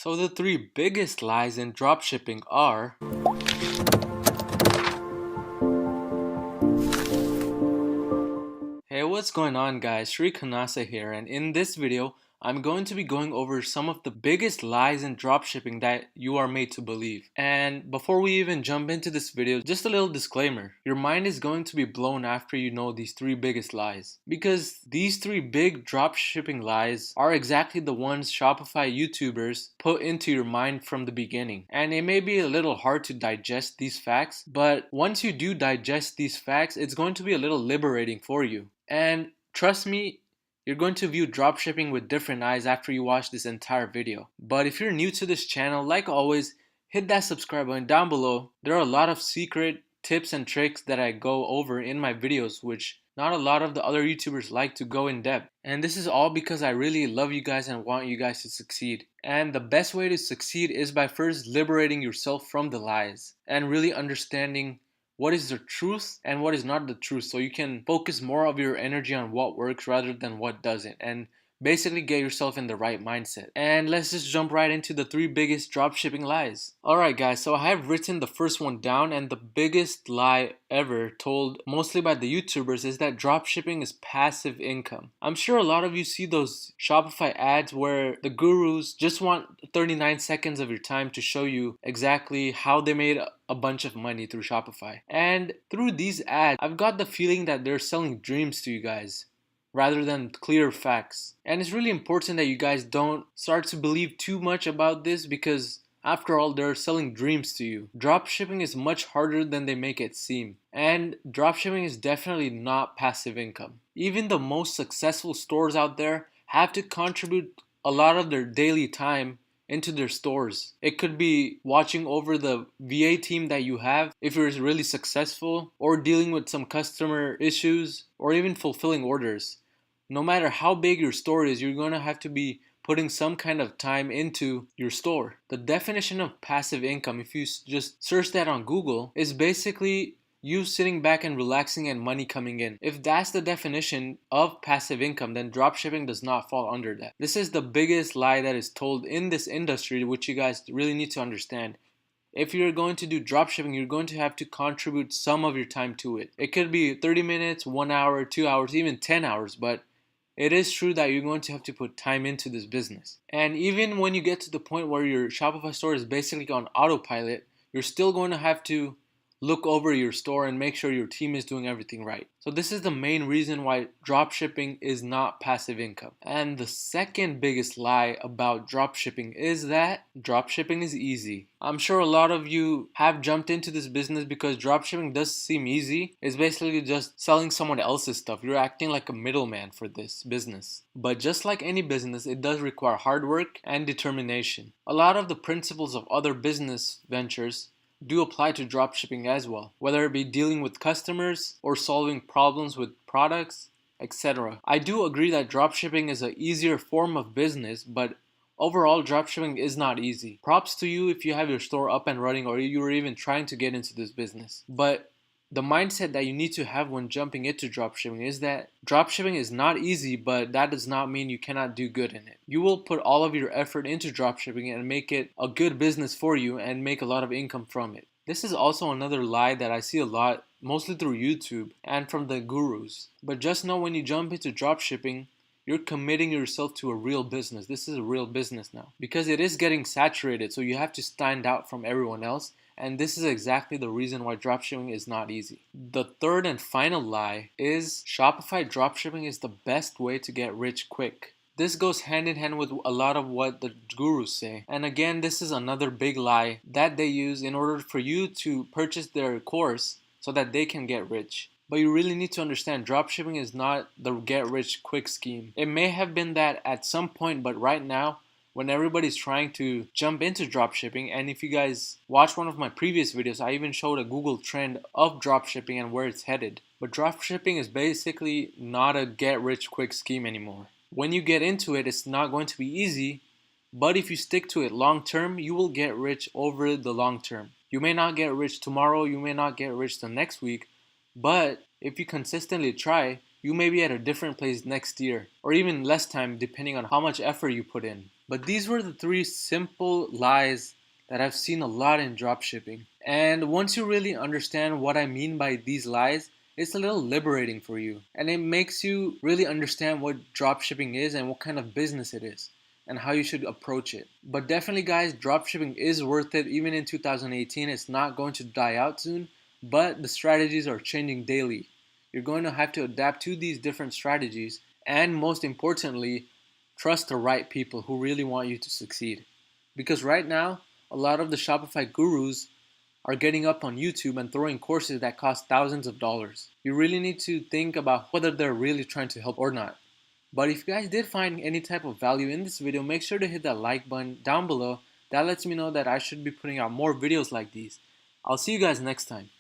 So the three biggest lies in dropshipping are: Hey, what's going on guys? Shri Kanase here, and in this video I'm going to be going over some of the biggest lies in dropshipping that you are made to believe. And before we even jump into this video, just a little disclaimer. Your mind is going to be blown after you know these three biggest lies, because these three big dropshipping lies are exactly the ones Shopify YouTubers put into your mind from the beginning. And it may be a little hard to digest these facts, but once you do digest these facts, it's going to be a little liberating for you. And trust me, you're going to view dropshipping with different eyes after you watch this entire video. But if you're new to this channel, like always, hit that subscribe button down below. There are a lot of secret tips and tricks that I go over in my videos, which not a lot of the other YouTubers like to go in depth. And this is all because I really love you guys and want you guys to succeed. And the best way to succeed is by first liberating yourself from the lies and really understanding what is the truth and what is not the truth, so you can focus more of your energy on what works rather than what doesn't, and basically get yourself in the right mindset. And let's just jump right into the three biggest dropshipping lies. Alright guys, so I have written the first one down, and the biggest lie ever told mostly by the YouTubers is that dropshipping is passive income. I'm sure a lot of you see those Shopify ads where the gurus just want 39 seconds of your time to show you exactly how they made a bunch of money through Shopify. And through these ads, I've got the feeling that they're selling dreams to you guys rather than clear facts. And it's really important that you guys don't start to believe too much about this, because after all, they're selling dreams to you. Dropshipping is much harder than they make it seem. And dropshipping is definitely not passive income. Even the most successful stores out there have to contribute a lot of their daily time into their stores. It could be watching over the VA team that you have if you're really successful, or dealing with some customer issues, or even fulfilling orders. No matter how big your store is, you're going to have to be putting some kind of time into your store. The definition of passive income, if you just search that on Google, is basically you sitting back and relaxing and money coming in. If that's the definition of passive income, then dropshipping does not fall under that. This is the biggest lie that is told in this industry, which you guys really need to understand. If you're going to do dropshipping, you're going to have to contribute some of your time to it. It could be 30 minutes, 1 hour, 2 hours, even 10 hours, but it is true that you're going to have to put time into this business. And even when you get to the point where your Shopify store is basically on autopilot, you're still going to have to look over your store and make sure your team is doing everything right. So this is the main reason why dropshipping is not passive income. And the second biggest lie about dropshipping is that dropshipping is easy. I'm sure a lot of you have jumped into this business because dropshipping does seem easy. It's basically just selling someone else's stuff. You're acting like a middleman for this business. But just like any business, it does require hard work and determination. A lot of the principles of other business ventures do apply to dropshipping as well, whether it be dealing with customers or solving problems with products, etc. I do agree that dropshipping is an easier form of business, but overall dropshipping is not easy. Props to you if you have your store up and running, or you're even trying to get into this business. But the mindset that you need to have when jumping into dropshipping is that dropshipping is not easy, but that does not mean you cannot do good in it. You will put all of your effort into dropshipping and make it a good business for you and make a lot of income from it. This is also another lie that I see a lot, mostly through YouTube and from the gurus. But just know, when you jump into dropshipping, you're committing yourself to a real business. This is a real business now, because it is getting saturated, so you have to stand out from everyone else. And this is exactly the reason why dropshipping is not easy. The third and final lie is Shopify dropshipping is the best way to get rich quick. This goes hand in hand with a lot of what the gurus say. And again, this is another big lie that they use in order for you to purchase their course so that they can get rich. But you really need to understand, dropshipping is not the get rich quick scheme. It may have been that at some point, but right now, when everybody's trying to jump into dropshipping, and if you guys watch one of my previous videos, I even showed a Google trend of dropshipping and where it's headed. But dropshipping is basically not a get rich quick scheme anymore. When you get into it, it's not going to be easy, but if you stick to it long term, you will get rich over the long term. You may not get rich tomorrow, you may not get rich the next week, but if you consistently try, you may be at a different place next year, or even less time depending on how much effort you put in. But these were the 3 simple lies that I've seen a lot in dropshipping. And once you really understand what I mean by these lies, it's a little liberating for you. And it makes you really understand what dropshipping is and what kind of business it is and how you should approach it. But definitely guys, dropshipping is worth it even in 2018. It's not going to die out soon, but the strategies are changing daily. You're going to have to adapt to these different strategies, and most importantly, trust the right people who really want you to succeed. Because right now, a lot of the Shopify gurus are getting up on YouTube and throwing courses that cost thousands of dollars. You really need to think about whether they're really trying to help or not. But if you guys did find any type of value in this video, make sure to hit that like button down below. That lets me know that I should be putting out more videos like these. I'll see you guys next time.